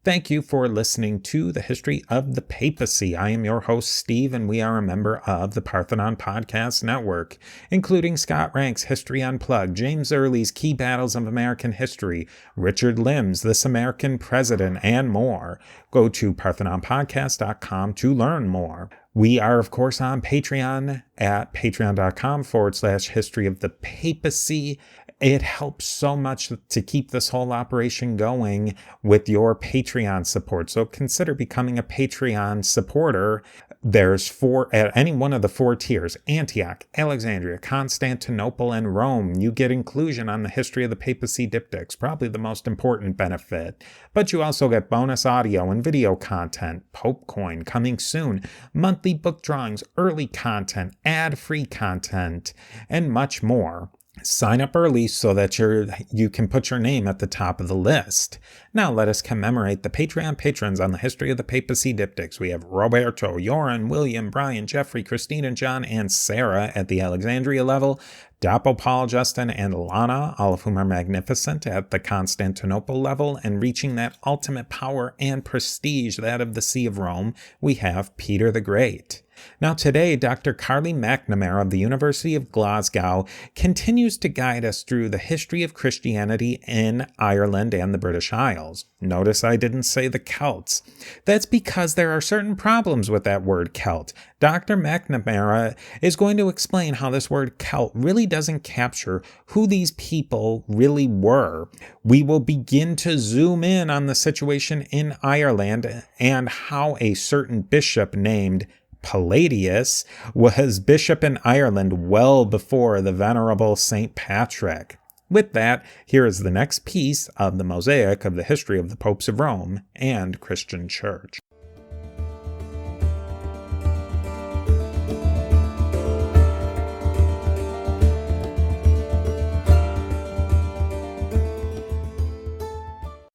Thank you for listening to the History of the Papacy. I am your host, Steve, and we are a member of the Parthenon Podcast Network, including Scott Rank's History Unplugged, James Early's Key Battles of American History, Richard Lim's This American President, and more. Go to parthenonpodcast.com to learn more. We are, of course, on Patreon at patreon.com/history of the papacy. It helps so much to keep this whole operation going with your Patreon support. So consider becoming a Patreon supporter. There's at any one of the 4 tiers: Antioch, Alexandria, Constantinople, and Rome. You get inclusion on the History of the Papacy diptychs, probably the most important benefit. But you also get bonus audio and video content, Pope Coin coming soon, monthly book drawings, early content, ad-free content, and much more. Sign up early so that you can put your name at the top of the list. Now let us commemorate the Patreon patrons on the History of the Papacy diptychs. We have Roberto, Joran, William, Brian, Jeffrey, Christine, and John, and Sarah at the Alexandria level, Dapo, Paul, Justin, and Lana, all of whom are magnificent, at the Constantinople level, and reaching that ultimate power and prestige, that of the See of Rome, we have Peter the Great. Now today, Dr. Carolyn McNamara of the University of Glasgow continues to guide us through the history of Christianity in Ireland and the British Isles. Notice I didn't say the Celts. That's because there are certain problems with that word Celt. Dr. McNamara is going to explain how this word Celt really doesn't capture who these people really were. We will begin to zoom in on the situation in Ireland and how a certain bishop named Palladius was bishop in Ireland well before the venerable St. Patrick. With that, here is the next piece of the mosaic of the history of the popes of Rome and Christian Church.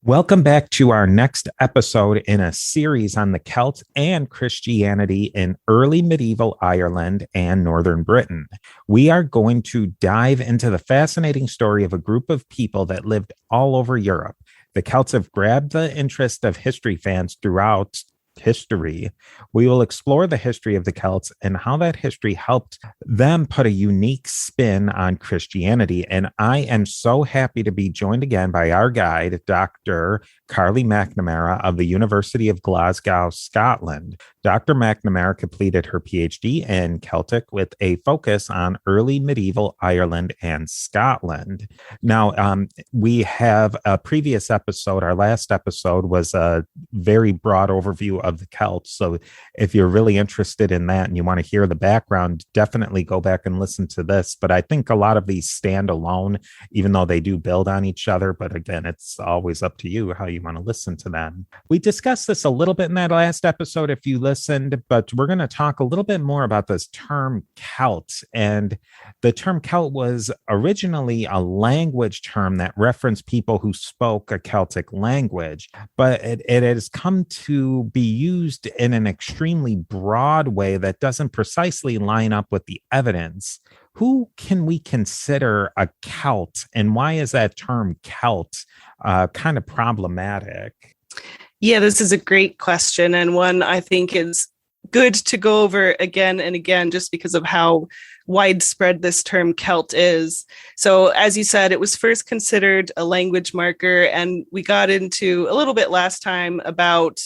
Welcome back to our next episode in a series on the Celts and Christianity in early medieval Ireland and northern Britain. We are going to dive into the fascinating story of a group of people that lived all over Europe. The Celts have grabbed the interest of history fans throughout history. We will explore the history of the Celts and how that history helped them put a unique spin on Christianity. And I am so happy to be joined again by our guide, Dr. Carolyn McNamara of the University of Glasgow, Scotland. Dr. McNamara completed her PhD in Celtic with a focus on early medieval Ireland and Scotland. Now, we have a previous episode. Our last episode was a very broad overview of the Celts. So if you're really interested in that and you want to hear the background, definitely go back and listen to this. But I think a lot of these stand alone, even though they do build on each other. But again, it's always up to you how you want to listen to them. We discussed this a little bit in that last episode if you listened, but we're going to talk a little bit more about this term Celt. And the term Celt was originally a language term that referenced people who spoke a Celtic language, but it has come to be used in an extremely broad way that doesn't precisely line up with the evidence. Who can we consider a Celt, and why is that term Celt kind of problematic? Yeah, this is a great question, and one I think is good to go over again and again, just because of how widespread this term Celt is. So as you said, it was first considered a language marker, and we got into a little bit last time about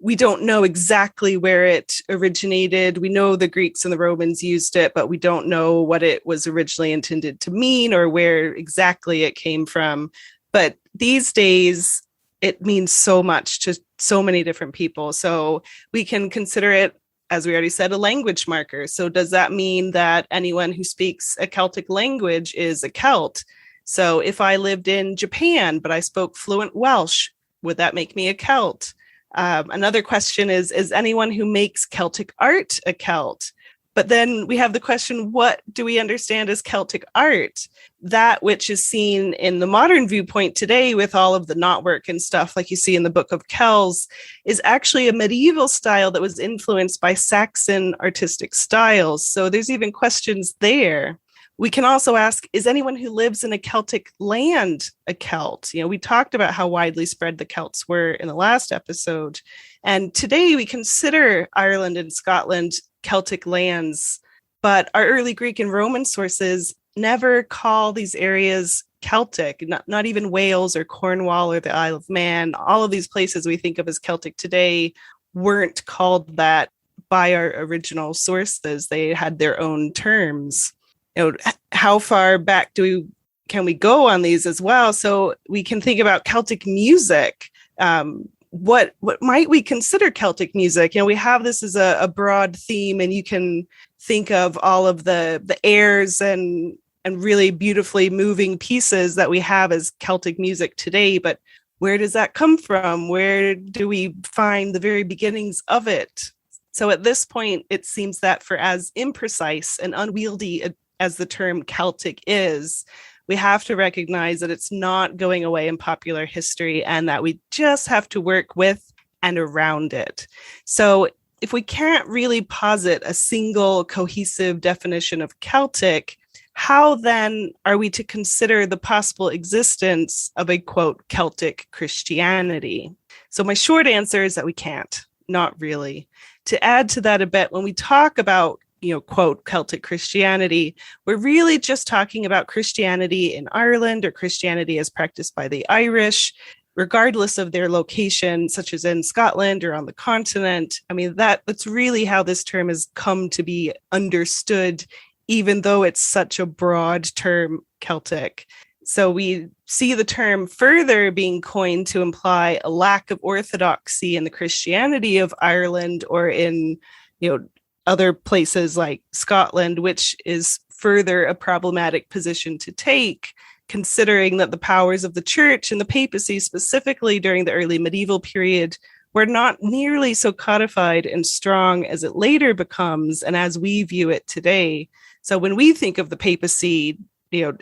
we don't know exactly where it originated. We know the Greeks and the Romans used it, but we don't know what it was originally intended to mean or where exactly it came from. But these days, it means so much to so many different people. So we can consider it, as we already said, a language marker. So does that mean that anyone who speaks a Celtic language is a Celt? So if I lived in Japan, but I spoke fluent Welsh, would that make me a Celt? Another question is anyone who makes Celtic art a Celt? But then we have the question, what do we understand as Celtic art? That which is seen in the modern viewpoint today with all of the knotwork and stuff like you see in the Book of Kells is actually a medieval style that was influenced by Saxon artistic styles. So there's even questions there. We can also ask, is anyone who lives in a Celtic land a Celt? We talked about how widely spread the Celts were in the last episode. And today we consider Ireland and Scotland Celtic lands, but our early Greek and Roman sources never call these areas Celtic, not even Wales or Cornwall or the Isle of Man. All of these places we think of as Celtic today weren't called that by our original sources. They had their own terms. How far back can we go on these as well? So we can think about Celtic music. What might we consider Celtic music? We have this as a broad theme, and you can think of all of the airs and really beautifully moving pieces that we have as Celtic music today. But where does that come from? Where do we find the very beginnings of it? So at this point, it seems that for as imprecise and unwieldy as the term Celtic is, we have to recognize that it's not going away in popular history and that we just have to work with and around it. So if we can't really posit a single cohesive definition of Celtic, how then are we to consider the possible existence of a, quote, Celtic Christianity? So my short answer is that we can't, not really. To add to that a bit, when we talk about quote, Celtic Christianity, we're really just talking about Christianity in Ireland or Christianity as practiced by the Irish, regardless of their location, such as in Scotland or on the continent. I mean, that's really how this term has come to be understood, even though it's such a broad term, Celtic. So we see the term further being coined to imply a lack of orthodoxy in the Christianity of Ireland or in, other places like Scotland, which is further a problematic position to take, considering that the powers of the church and the papacy, specifically during the early medieval period, were not nearly so codified and strong as it later becomes and as we view it today. So when we think of the papacy,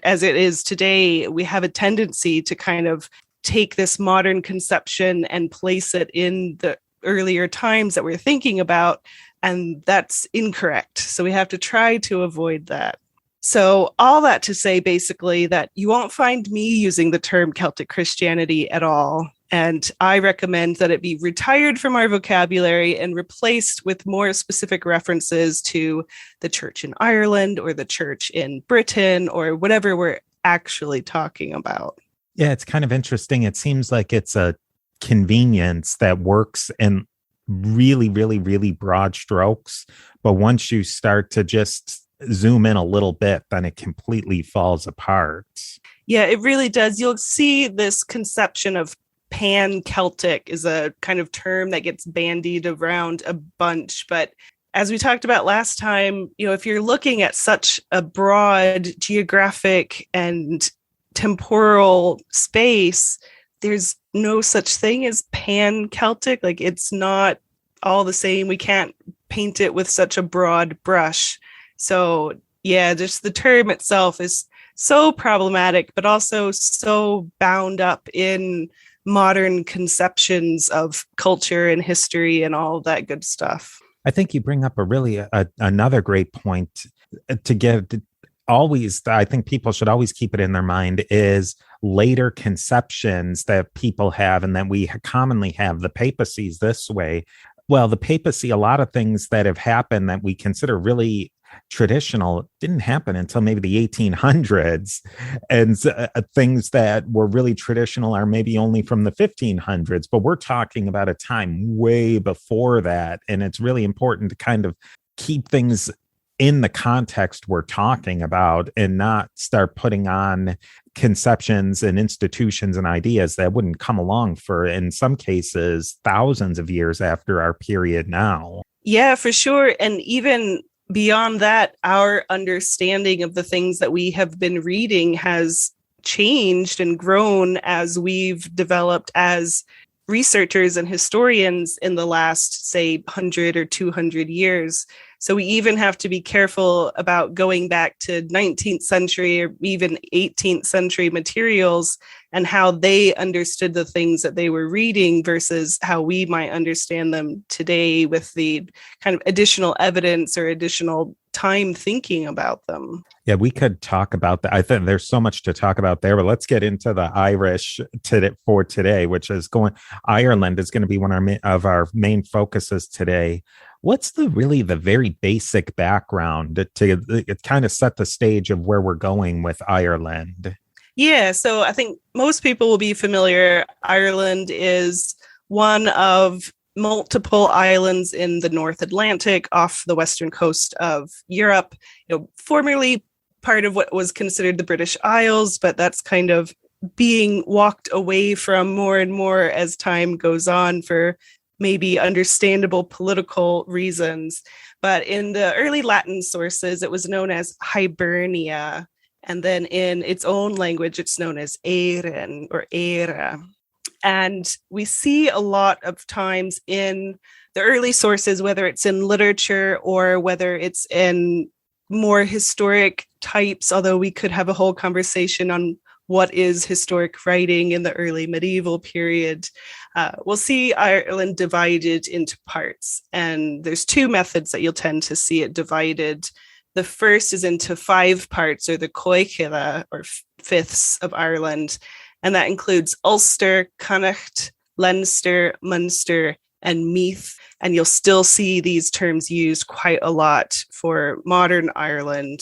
as it is today, we have a tendency to kind of take this modern conception and place it in the earlier times that we're thinking about, and that's incorrect. So we have to try to avoid that. So all that to say, basically, that you won't find me using the term Celtic Christianity at all. And I recommend that it be retired from our vocabulary and replaced with more specific references to the church in Ireland or the church in Britain or whatever we're actually talking about. Yeah, it's kind of interesting. It seems like it's a convenience that works in really, really, really broad strokes. But once you start to just zoom in a little bit, then it completely falls apart. Yeah, it really does. You'll see this conception of pan-Celtic is a kind of term that gets bandied around a bunch. But as we talked about last time, if you're looking at such a broad geographic and temporal space, there's no such thing as pan-Celtic. Like, it's not all the same. We can't paint it with such a broad brush. So yeah, just the term itself is so problematic, but also so bound up in modern conceptions of culture and history and all that good stuff. I think you bring up another great point to give. I think people should always keep it in their mind is later conceptions that people have and that we commonly have. The papacy's this way. Well, the papacy, a lot of things that have happened that we consider really traditional didn't happen until maybe the 1800s. And things that were really traditional are maybe only from the 1500s. But we're talking about a time way before that. And it's really important to kind of keep things in the context we're talking about and not start putting on conceptions and institutions and ideas that wouldn't come along for, in some cases, thousands of years after our period now. Yeah, for sure. And even beyond that, our understanding of the things that we have been reading has changed and grown as we've developed as researchers and historians in the last, say, 100 or 200 years. So we even have to be careful about going back to 19th century or even 18th century materials and how they understood the things that they were reading versus how we might understand them today with the kind of additional evidence or additional time thinking about them. Yeah, we could talk about that. I think there's so much to talk about there, but let's get into the Irish for today, which is Ireland is going to be one of our main focuses today. What's the very basic background to kind of set the stage of where we're going with Ireland? Yeah, so I think most people will be familiar. Ireland is one of multiple islands in the North Atlantic off the western coast of Europe, formerly part of what was considered the British Isles, but that's kind of being walked away from more and more as time goes on for maybe understandable political reasons. But in the early Latin sources, it was known as Hibernia. And then in its own language, it's known as Éireann or Éire. And we see a lot of times in the early sources, whether it's in literature or whether it's in more historic types, although we could have a whole conversation on what is historic writing in the early medieval period. We'll see Ireland divided into parts. And there's two methods that you'll tend to see it divided. The first is into 5 parts, or the Coichila, or fifths of Ireland. And that includes Ulster, Connacht, Leinster, Munster, and Meath. And you'll still see these terms used quite a lot for modern Ireland.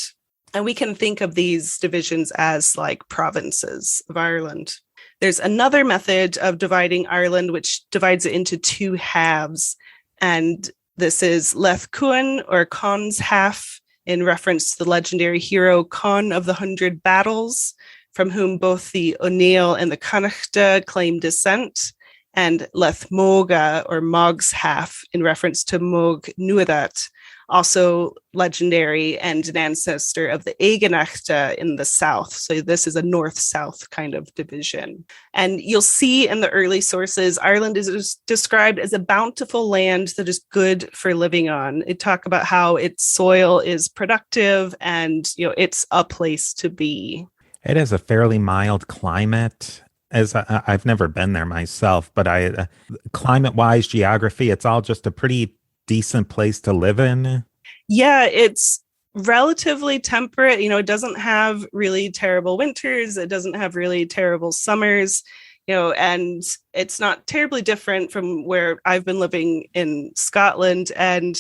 And we can think of these divisions as like provinces of Ireland. There's another method of dividing Ireland, which divides it into 2 halves. And this is Leth Cuin, or Con's half, in reference to the legendary hero Con of the 100 Battles, from whom both the O'Neill and the Connachta claim descent, and Leth Moga, or Mog's half, in reference to Mog Nuadat, also legendary and an ancestor of the Éigeanachta in the south. So this is a north-south kind of division. And you'll see in the early sources, Ireland is described as a bountiful land that is good for living on. It talk about how its soil is productive and it's a place to be. It has a fairly mild climate. As I've never been there myself, but climate-wise, geography, it's all just a pretty decent place to live in. Yeah, it's relatively temperate. It doesn't have really terrible winters. It doesn't have really terrible summers, and it's not terribly different from where I've been living in Scotland. And,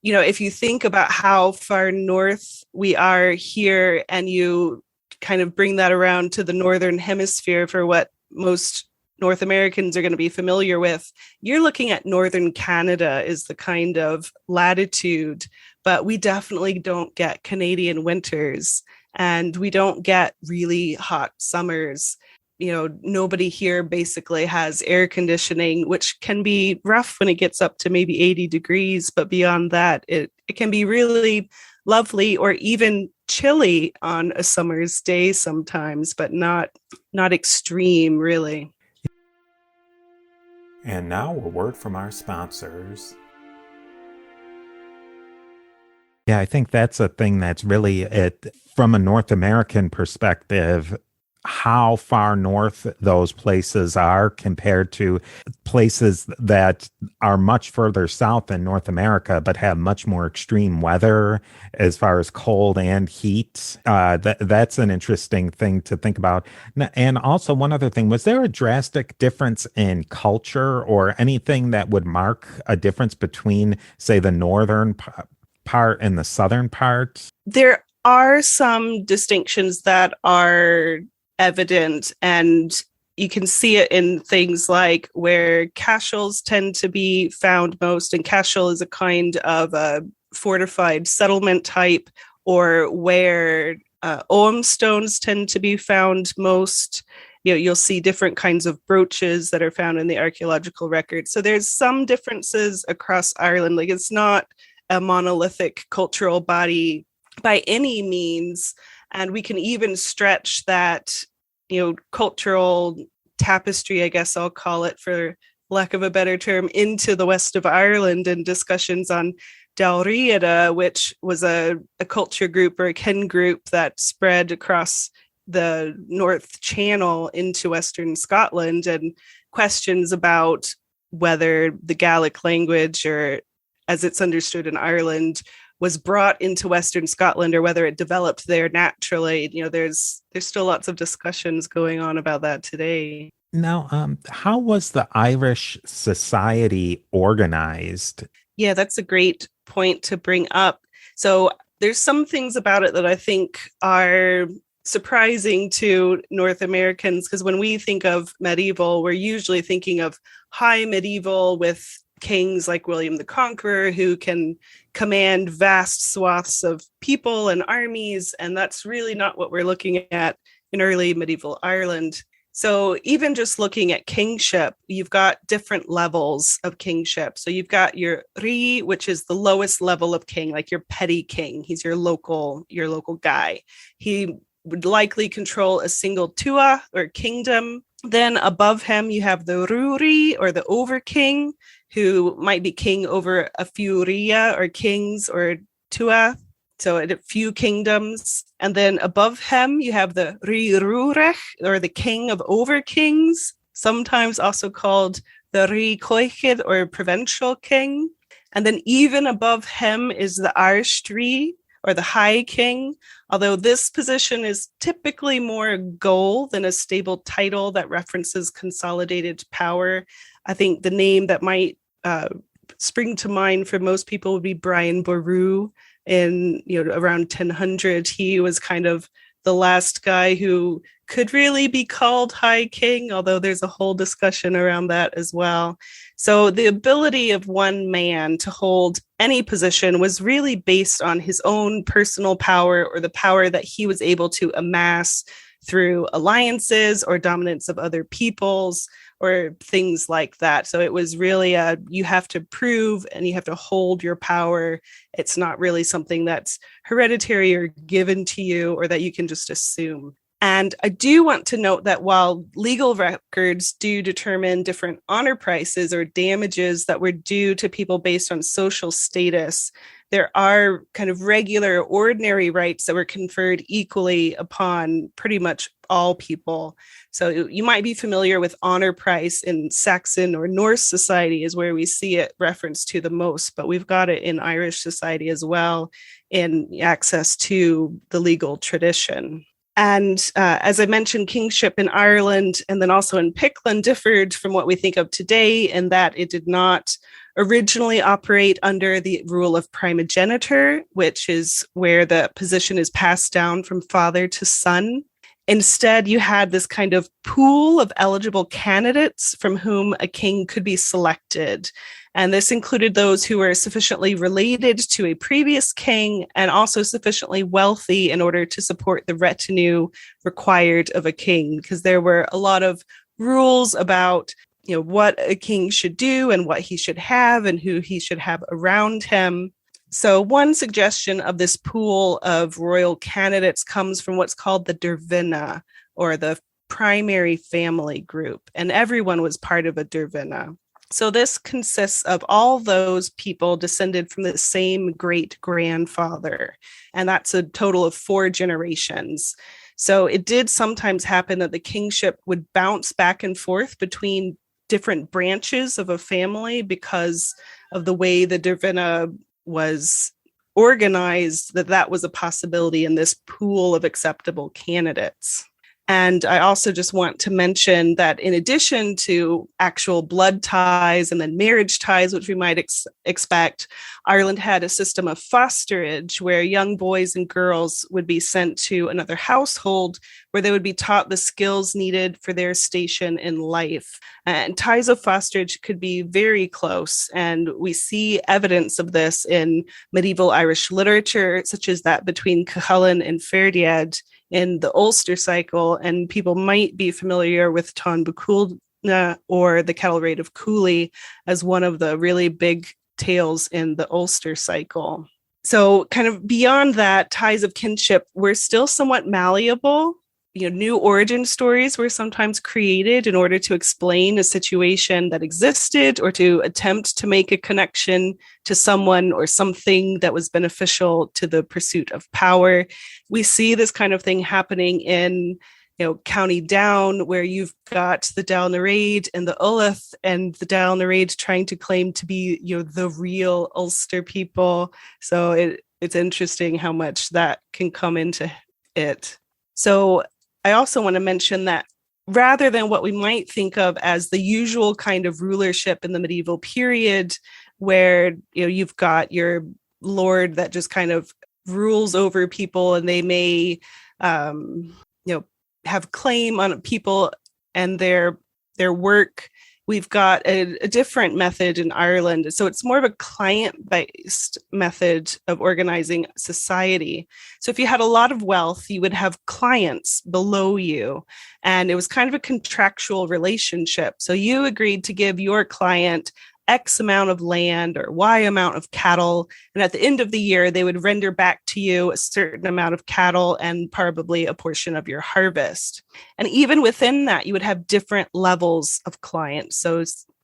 if you think about how far north we are here and you kind of bring that around to the Northern Hemisphere for what most North Americans are going to be familiar with, you're looking at Northern Canada is the kind of latitude, but we definitely don't get Canadian winters and we don't get really hot summers. Nobody here basically has air conditioning, which can be rough when it gets up to maybe 80 degrees. But beyond that, it can be really lovely or even chilly on a summer's day sometimes, but not extreme, really. And now a word from our sponsors. Yeah, I think that's a thing that's really it from a North American perspective, how far north those places are compared to places that are much further south in North America, but have much more extreme weather as far as cold and heat. That's an interesting thing to think about. And also one other thing, was there a drastic difference in culture or anything that would mark a difference between, say, the northern part and the southern part? There are some distinctions that are evident, and you can see it in things like where cashels tend to be found most, and cashel is a kind of a fortified settlement type, or where ogham stones tend to be found most. You'll see different kinds of brooches that are found in the archaeological record. So there's some differences across Ireland. Like, it's not a monolithic cultural body by any means. And we can even stretch that, cultural tapestry, I guess I'll call it for lack of a better term, into the west of Ireland, and discussions on Dalriada, which was a culture group or a kin group that spread across the North Channel into Western Scotland, and questions about whether the Gaelic language, or as it's understood in Ireland, was brought into Western Scotland or whether it developed there naturally. There's still lots of discussions going on about that today. Now, how was the Irish society organized? Yeah, that's a great point to bring up. So there's some things about it that I think are surprising to North Americans, because when we think of medieval, we're usually thinking of high medieval with kings like William the Conqueror who can command vast swaths of people and armies. And that's really not what we're looking at in early medieval Ireland. So even just looking at kingship, you've got different levels of kingship. So you've got your ri, which is the lowest level of king, like your petty king. He's your local guy. He would likely control a single tua or kingdom. Then above him, you have the ruri, or the over king, who might be king over a few ria or kings or tua, so a few kingdoms. And then above him, you have the rirurech, or the king of over kings, sometimes also called the ricoichid, or provincial king. And then even above him is the arstri, or the high king, although this position is typically more a goal than a stable title that references consolidated power. I think the name that might spring to mind for most people would be Brian Boru in around 1000. He was kind of the last guy who could really be called High King, although there's a whole discussion around that as well. So the ability of one man to hold any position was really based on his own personal power, or the power that he was able to amass through alliances or dominance of other peoples or things like that. So it was really you have to prove and you have to hold your power. It's not really something that's hereditary or given to you, or that you can just assume. And I do want to note that while legal records do determine different honor prices or damages that were due to people based on social status, there are kind of regular, ordinary rights that were conferred equally upon pretty much all people. So you might be familiar with honor price in Saxon or Norse society is where we see it referenced to the most, but we've got it in Irish society as well in access to the legal tradition. And as I mentioned, kingship in Ireland and then also in Pictland differed from what we think of today, in that it did not originally operate under the rule of primogeniture, which is where the position is passed down from father to son. Instead, you had this kind of pool of eligible candidates from whom a king could be selected. And this included those who were sufficiently related to a previous king and also sufficiently wealthy in order to support the retinue required of a king, because there were a lot of rules about what a king should do and what he should have and who he should have around him. So one suggestion of this pool of royal candidates comes from what's called the Dervina, or the primary family group, and everyone was part of a Dervina. So this consists of all those people descended from the same great-grandfather, and that's a total of 4 generations. So it did sometimes happen that the kingship would bounce back and forth between different branches of a family because of the way the Dervina was organized, that was a possibility in this pool of acceptable candidates. And I also just want to mention that in addition to actual blood ties and then marriage ties, which we might expect, Ireland had a system of fosterage where young boys and girls would be sent to another household where they would be taught the skills needed for their station in life. And ties of fosterage could be very close. And we see evidence of this in medieval Irish literature, such as that between Cuchulainn and Ferdiad in the Ulster cycle, and people might be familiar with Tá Bucúlna or the Cattle Raid of Cooley as one of the really big tales in the Ulster cycle. So kind of beyond that, ties of kinship were still somewhat malleable. new origin stories were sometimes created in order to explain a situation that existed or to attempt to make a connection to someone or something that was beneficial to the pursuit of power. We see this kind of thing happening in County Down, where you've got the Dal na Réid and the Ulleth, and the Dal na Réid trying to claim to be the real Ulster people. So it's interesting how much that can come into it. So I also want to mention that rather than what we might think of as the usual kind of rulership in the medieval period, where you've got your lord that just kind of rules over people, and they may have claim on people and their work. We've got a different method in Ireland. So it's more of a client-based method of organizing society. So if you had a lot of wealth, you would have clients below you. And it was kind of a contractual relationship. So you agreed to give your client X amount of land or Y amount of cattle. And at the end of the year, they would render back to you a certain amount of cattle and probably a portion of your harvest. And even within that, you would have different levels of clients. So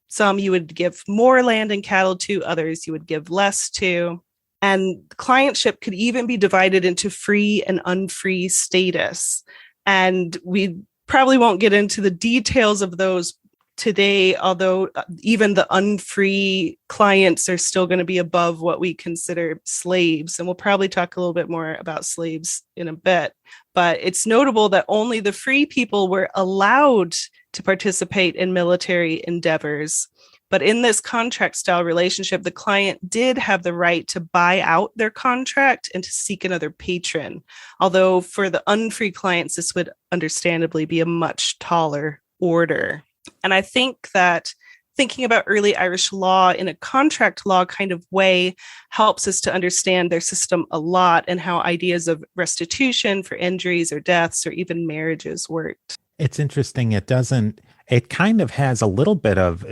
some you would give more land and cattle to, others you would give less to. And clientship could even be divided into free and unfree status. And we probably won't get into the details of those today, although even the unfree clients are still going to be above what we consider slaves. And we'll probably talk a little bit more about slaves in a bit. But it's notable that only the free people were allowed to participate in military endeavors. But in this contract style relationship, the client did have the right to buy out their contract and to seek another patron. Although for the unfree clients, this would understandably be a much taller order. And I think that thinking about early Irish law in a contract law kind of way helps us to understand their system a lot and how ideas of restitution for injuries or deaths or even marriages worked. It's interesting. It kind of has a little bit of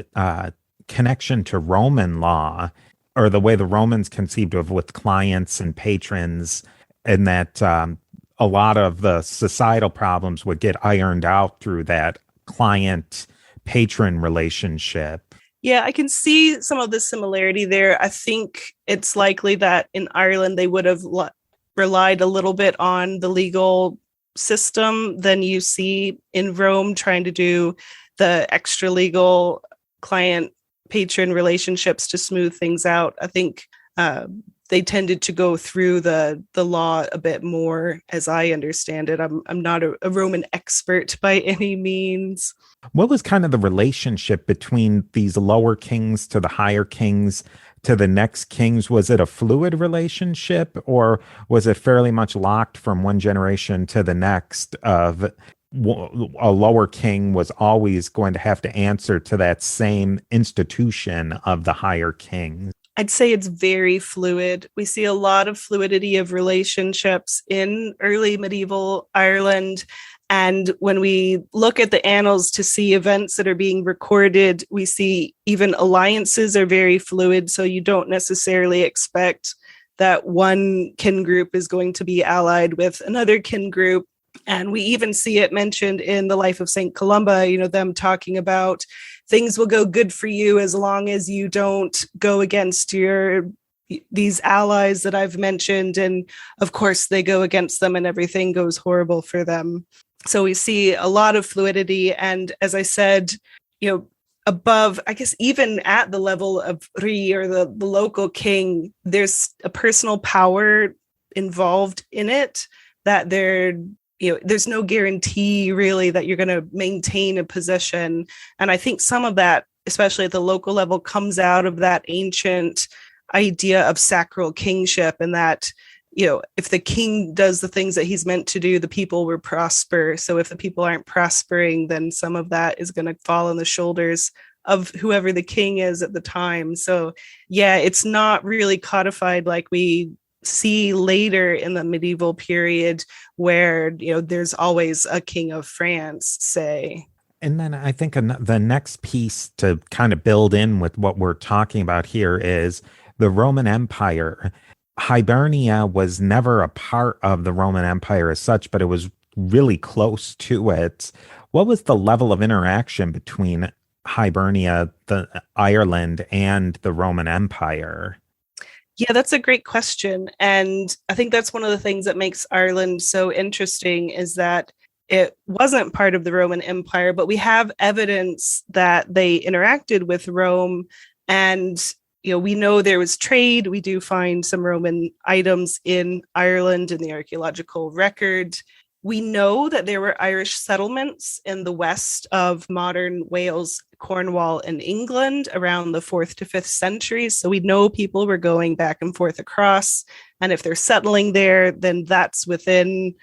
connection to Roman law, or the way the Romans conceived of with clients and patrons, and that a lot of the societal problems would get ironed out through that client-patron relationship. Yeah, I can see some of the similarity there. I think it's likely that in Ireland they would have relied a little bit on the legal system than you see in Rome, trying to do the extra legal client-patron relationships to smooth things out. I think they tended to go through the law a bit more, as I understand it. I'm not a Roman expert by any means. What was kind of the relationship between these lower kings to the higher kings to the next kings? Was it a fluid relationship, or was it fairly much locked from one generation to the next of a lower king was always going to have to answer to that same institution of the higher king? I'd say it's very fluid. We see a lot of fluidity of relationships in early medieval Ireland. And when we look at the annals to see events that are being recorded, we see even alliances are very fluid. So you don't necessarily expect that one kin group is going to be allied with another kin group. And we even see it mentioned in the life of St. Columba, them talking about things will go good for you as long as you don't go against these allies that I've mentioned. And of course, they go against them and everything goes horrible for them. So we see a lot of fluidity. And as I said, above, I guess, even at the level of Ri, or the local king, there's a personal power involved in it that there's no guarantee really that you're going to maintain a position. And I think some of that, especially at the local level, comes out of that ancient idea of sacral kingship, and that, if the king does the things that he's meant to do, the people will prosper. So if the people aren't prospering, then some of that is going to fall on the shoulders of whoever the king is at the time. So yeah, it's not really codified like we see later in the medieval period, where there's always a king of France, say. And then I think the next piece to kind of build in with what we're talking about here is the Roman Empire. Hibernia was never a part of the Roman Empire as such, but it was really close to it. What was the level of interaction between Hibernia, the Ireland, and the Roman Empire? Yeah, that's a great question. And I think that's one of the things that makes Ireland so interesting is that it wasn't part of the Roman Empire, but we have evidence that they interacted with Rome. And, we know there was trade. We do find some Roman items in Ireland in the archaeological record. We know that there were Irish settlements in the west of modern Wales, Cornwall, and England around the 4th to 5th centuries. So we know people were going back and forth across. And if they're settling there, then that's within,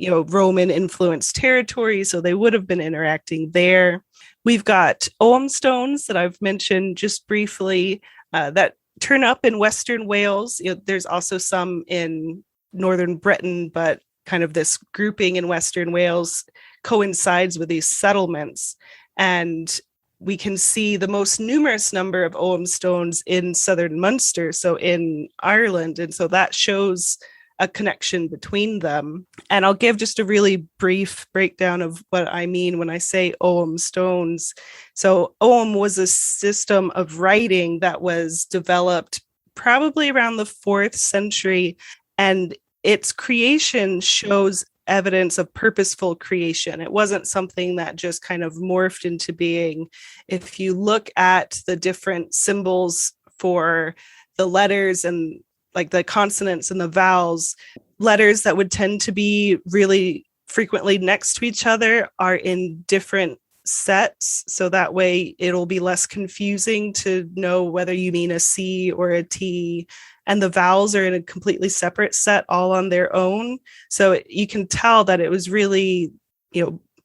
Roman influenced territory. So they would have been interacting there. We've got Ogham stones that I've mentioned just briefly that turn up in Western Wales. There's also some in Northern Britain, but kind of this grouping in Western Wales coincides with these settlements. And we can see the most numerous number of Ogham stones in southern Munster, so in Ireland. And so that shows a connection between them. And I'll give just a really brief breakdown of what I mean when I say Ogham stones. So Ogham was a system of writing that was developed probably around the 4th century, and its creation shows evidence of purposeful creation. It wasn't something that just kind of morphed into being. If you look at the different symbols for the letters and like the consonants and the vowels, letters that would tend to be really frequently next to each other are in different sets. So that way it'll be less confusing to know whether you mean a C or a T. And the vowels are in a completely separate set all on their own. So you can tell that it was really,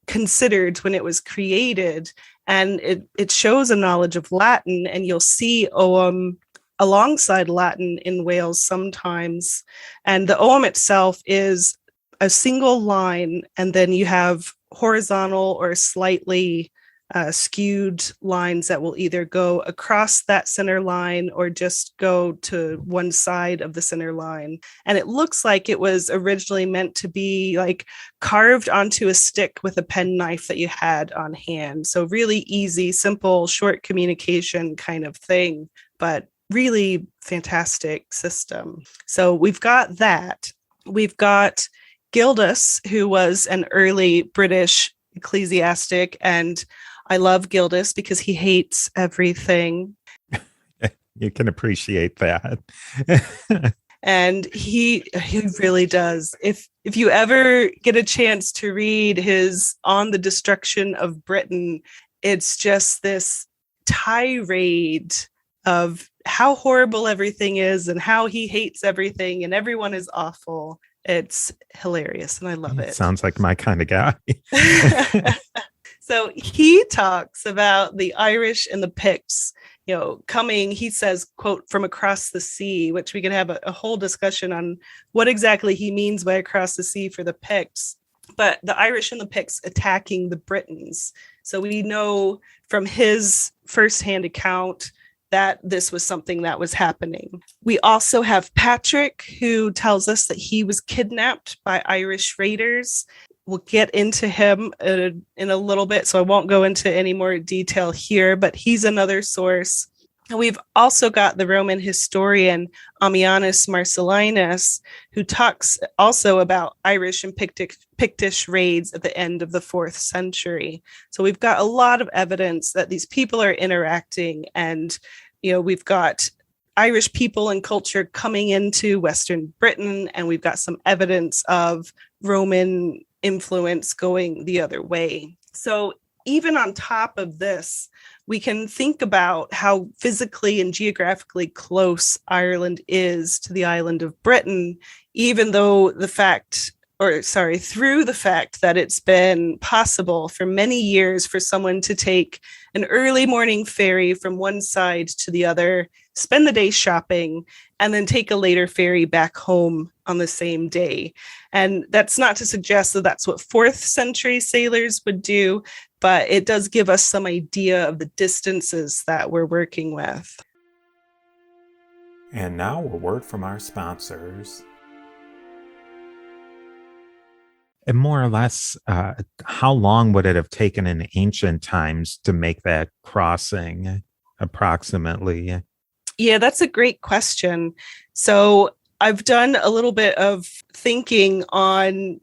considered when it was created. And it shows a knowledge of Latin, and you'll see Ogham alongside Latin in Wales sometimes. And the Ogham itself is a single line, and then you have horizontal or slightly skewed lines that will either go across that center line or just go to one side of the center line. And it looks like it was originally meant to be like carved onto a stick with a penknife that you had on hand. So really easy, simple, short communication kind of thing, but really fantastic system. So we've got that. We've got Gildas, who was an early British ecclesiastic, and I love Gildas because he hates everything. You can appreciate that. And he really does. If you ever get a chance to read his On the Destruction of Britain, it's just this tirade of how horrible everything is and how he hates everything and everyone is awful. It's hilarious and I love it. Sounds like my kind of guy. So he talks about the Irish and the Picts, coming, he says, quote, from across the sea, which we could have a whole discussion on what exactly he means by across the sea for the Picts. But the Irish and the Picts attacking the Britons. So we know from his firsthand account that this was something that was happening. We also have Patrick, who tells us that he was kidnapped by Irish raiders. We'll get into him in a little bit, so I won't go into any more detail here, but he's another source. And we've also got the Roman historian Ammianus Marcellinus, who talks also about Irish and Pictish raids at the end of the 4th century. So we've got a lot of evidence that these people are interacting, and we've got Irish people and culture coming into Western Britain, and we've got some evidence of Roman influence going the other way. So even on top of this, we can think about how physically and geographically close Ireland is to the island of Britain, even though through the fact that it's been possible for many years for someone to take an early morning ferry from one side to the other, spend the day shopping, and then take a later ferry back home on the same day. And that's not to suggest that that's what 4th century sailors would do, but it does give us some idea of the distances that we're working with. And now a word from our sponsors. And more or less, how long would it have taken in ancient times to make that crossing, approximately? Yeah, that's a great question. So I've done a little bit of thinking on,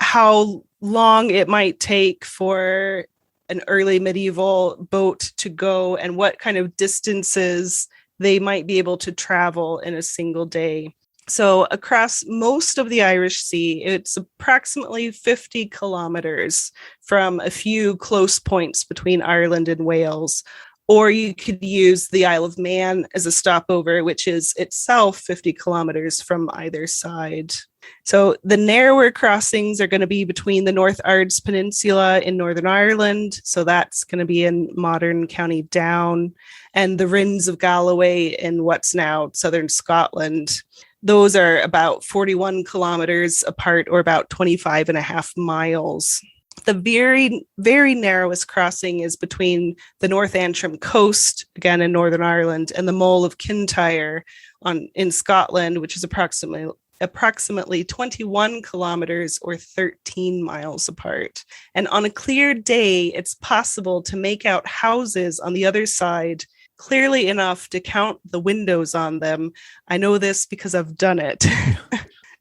how long it might take for an early medieval boat to go and what kind of distances they might be able to travel in a single day. So across most of the Irish Sea, it's approximately 50 kilometers from a few close points between Ireland and Wales. Or you could use the Isle of Man as a stopover, which is itself 50 kilometers from either side. So the narrower crossings are going to be between the North Ards Peninsula in Northern Ireland. So that's going to be in modern County Down, and the Rins of Galloway in what's now southern Scotland. Those are about 41 kilometers apart, or about 25 and a half miles. The very, very narrowest crossing is between the North Antrim coast, again in Northern Ireland, and the Mole of Kintyre in Scotland, which is approximately 21 kilometers or 13 miles apart. And on a clear day, it's possible to make out houses on the other side clearly enough to count the windows on them. I know this because I've done it.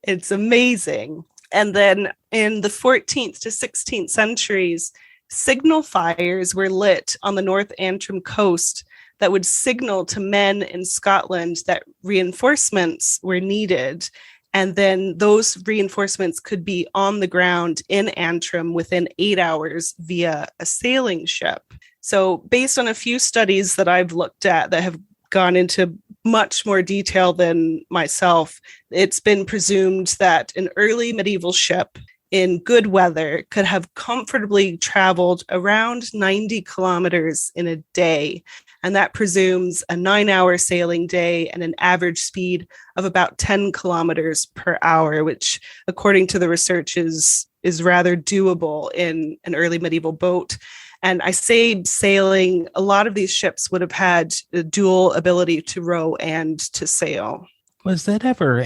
It's amazing. And then in the 14th to 16th centuries, signal fires were lit on the North Antrim coast that would signal to men in Scotland that reinforcements were needed. And then those reinforcements could be on the ground in Antrim within 8 hours via a sailing ship. So based on a few studies that I've looked at that have gone into much more detail than myself, it's been presumed that an early medieval ship in good weather could have comfortably traveled around 90 kilometers in a day. And that presumes a 9-hour sailing day and an average speed of about 10 kilometers per hour, which according to the research is rather doable in an early medieval boat. And I say sailing, a lot of these ships would have had a dual ability to row and to sail. Was that ever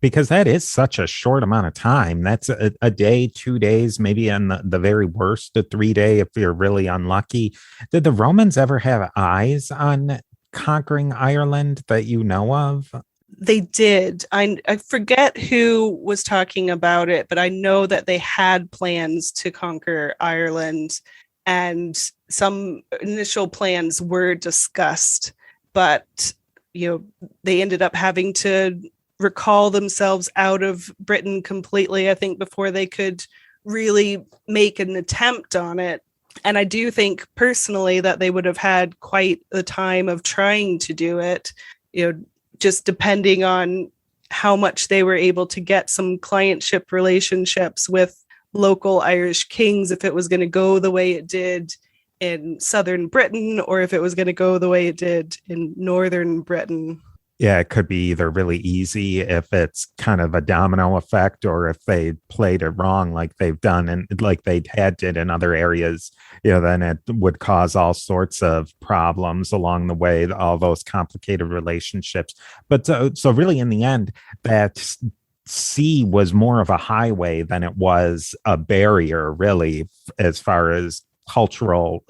because that is such a short amount of time. That's a day, 2 days, maybe on the very worst, a 3 day if you're really unlucky. Did the Romans ever have eyes on conquering Ireland that you know of? They did. I forget who was talking about it, but I know that they had plans to conquer Ireland. And some initial plans were discussed, but they ended up having to recall themselves out of Britain completely, I think, before they could really make an attempt on it. And I do think personally that they would have had quite the time of trying to do it, just depending on how much they were able to get some clientship relationships with local Irish kings, if it was going to go the way it did in southern Britain or if it was going to go the way it did in northern Britain. Yeah, it could be either really easy if it's kind of a domino effect, or if they played it wrong like they've done and like they did in other areas, then it would cause all sorts of problems along the way, all those complicated relationships. But so really in the end, that sea was more of a highway than it was a barrier, really, as far as cultural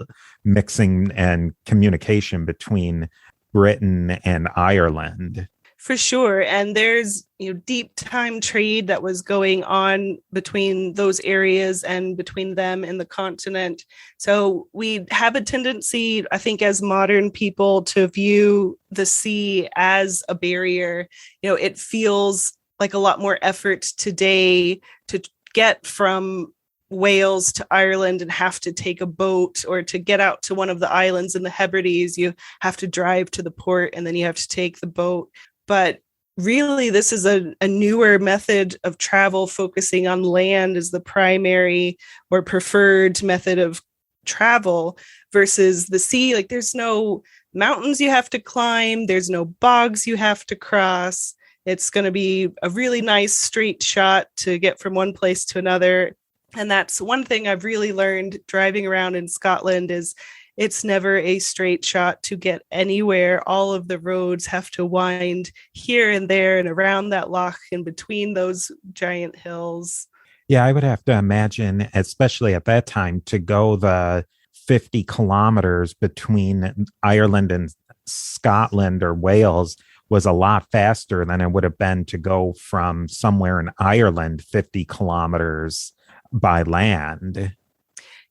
mixing and communication between Britain and Ireland. For sure. And there's deep time trade that was going on between those areas and between them and the continent. So we have a tendency, I think, as modern people to view the sea as a barrier. It feels like a lot more effort today to get from Wales to Ireland and have to take a boat, or to get out to one of the islands in the Hebrides, you have to drive to the port and then you have to take the boat. But really, this is a newer method of travel, focusing on land as the primary or preferred method of travel versus the sea. Like, there's no mountains you have to climb, there's no bogs you have to cross. It's going to be a really nice straight shot to get from one place to another. And that's one thing I've really learned driving around in Scotland is it's never a straight shot to get anywhere. All of the roads have to wind here and there and around that loch and between those giant hills. Yeah, I would have to imagine, especially at that time, to go the 50 kilometers between Ireland and Scotland or Wales was a lot faster than it would have been to go from somewhere in Ireland 50 kilometers by land.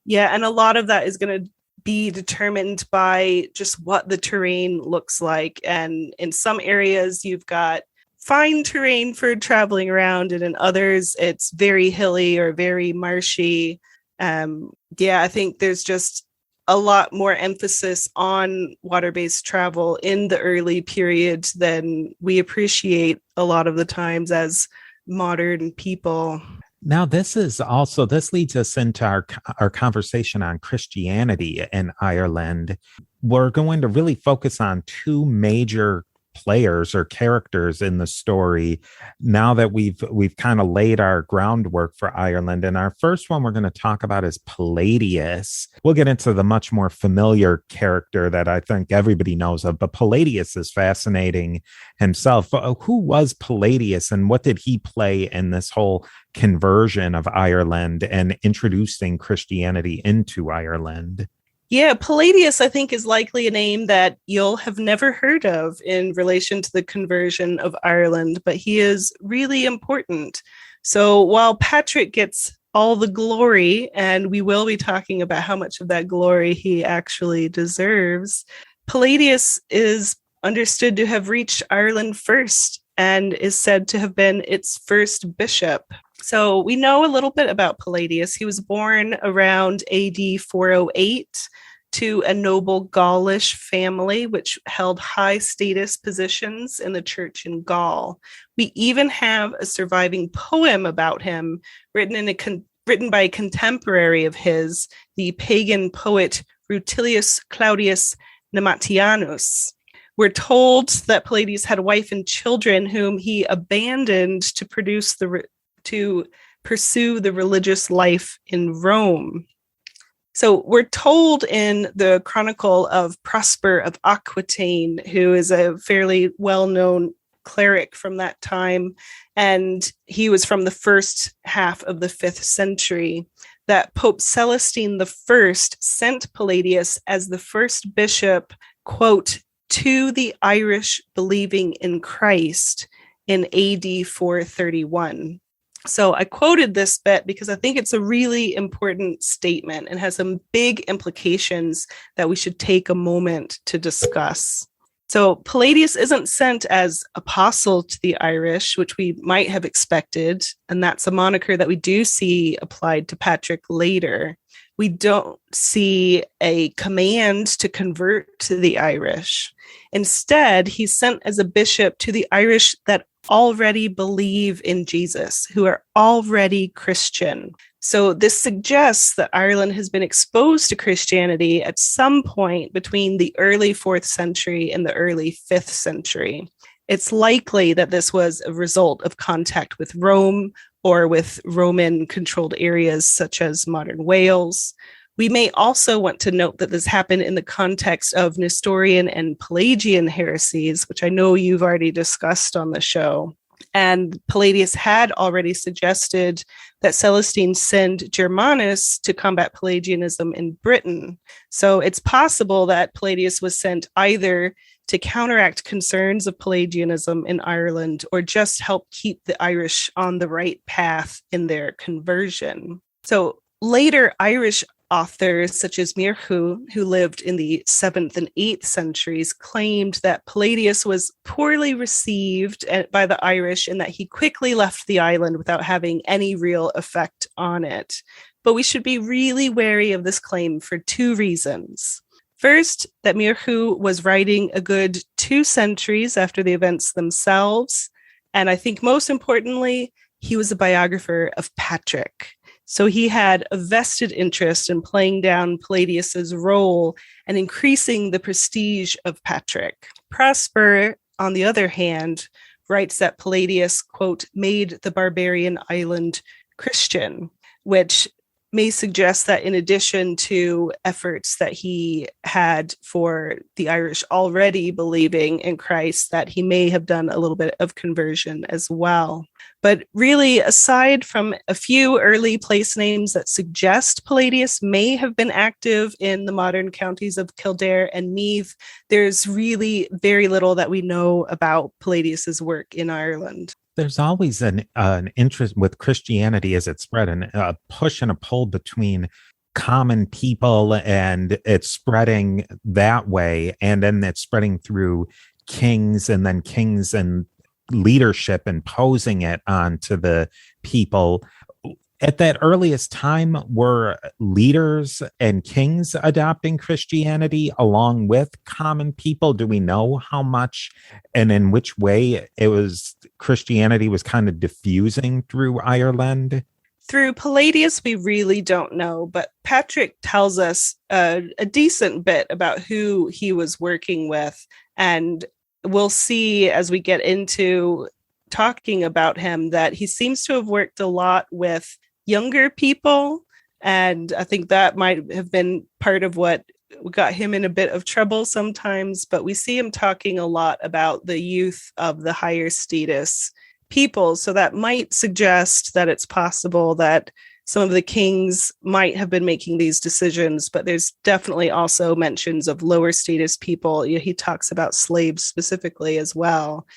Yeah, and a lot of that is going to be determined by just what the terrain looks like. And in some areas, you've got fine terrain for traveling around, and in others, it's very hilly or very marshy. Yeah, I think there's just a lot more emphasis on water-based travel in the early period than we appreciate a lot of the times as modern people. Now, this leads us into our conversation on Christianity in Ireland. We're going to really focus on two major players or characters in the story now that we've kind of laid our groundwork for Ireland. And our first one we're going to talk about is Palladius. We'll get into the much more familiar character that I think everybody knows of, but Palladius is fascinating himself. Who was Palladius and what did he play in this whole conversion of Ireland and introducing Christianity into Ireland? Yeah, Palladius, I think, is likely a name that you'll have never heard of in relation to the conversion of Ireland, but he is really important. So while Patrick gets all the glory, and we will be talking about how much of that glory he actually deserves, Palladius is understood to have reached Ireland first and is said to have been its first bishop. So we know a little bit about Palladius. He was born around AD 408 to a noble Gaulish family, which held high status positions in the church in Gaul. We even have a surviving poem about him written by a contemporary of his, the pagan poet Rutilius Claudius Nematianus. We're told that Palladius had a wife and children whom he abandoned to pursue the religious life in Rome. So we're told in the Chronicle of Prosper of Aquitaine, who is a fairly well-known cleric from that time, and he was from the first half of the 5th century, that Pope Celestine I sent Palladius as the first bishop, quote, to the Irish believing in Christ in AD 431. So I quoted this bit because I think it's a really important statement and has some big implications that we should take a moment to discuss. So Palladius isn't sent as apostle to the Irish, which we might have expected, and that's a moniker that we do see applied to Patrick later. We don't see a command to convert to the Irish. Instead, he's sent as a bishop to the Irish that already believe in Jesus, who are already Christian. So this suggests that Ireland has been exposed to Christianity at some point between the early 4th century and the early 5th century. It's likely that this was a result of contact with Rome or with Roman-controlled areas such as modern Wales. We may also want to note that this happened in the context of Nestorian and Pelagian heresies, which I know you've already discussed on the show. And Palladius had already suggested that Celestine send Germanus to combat Pelagianism in Britain. So it's possible that Palladius was sent either to counteract concerns of Pelagianism in Ireland or just help keep the Irish on the right path in their conversion. So later Irish authors such as Muircheartaigh, who lived in the 7th and 8th centuries, claimed that Palladius was poorly received by the Irish and that he quickly left the island without having any real effect on it. But we should be really wary of this claim for two reasons. First, that Muircheartaigh was writing a good 2 centuries after the events themselves. And I think most importantly, he was a biographer of Patrick. So he had a vested interest in playing down Palladius's role and increasing the prestige of Patrick. Prosper, on the other hand, writes that Palladius, quote, made the barbarian island Christian, which may suggest that in addition to efforts that he had for the Irish already believing in Christ, that he may have done a little bit of conversion as well. But really, aside from a few early place names that suggest Palladius may have been active in the modern counties of Kildare and Meath, there's really very little that we know about Palladius's work in Ireland. There's always an interest with Christianity as it spread, and a push and a pull between common people, and it's spreading that way. And then it's spreading through kings, and then kings and leadership imposing it onto the people. At that earliest time, were leaders and kings adopting Christianity along with common people? Do we know how much and in which way it was Christianity was kind of diffusing through Ireland? Through Palladius, we really don't know, but Patrick tells us a decent bit about who he was working with. And we'll see as we get into talking about him that he seems to have worked a lot with younger people. And I think that might have been part of what got him in a bit of trouble sometimes. But we see him talking a lot about the youth of the higher status people. So that might suggest that it's possible that some of the kings might have been making these decisions, but there's definitely also mentions of lower status people. He talks about slaves specifically as well.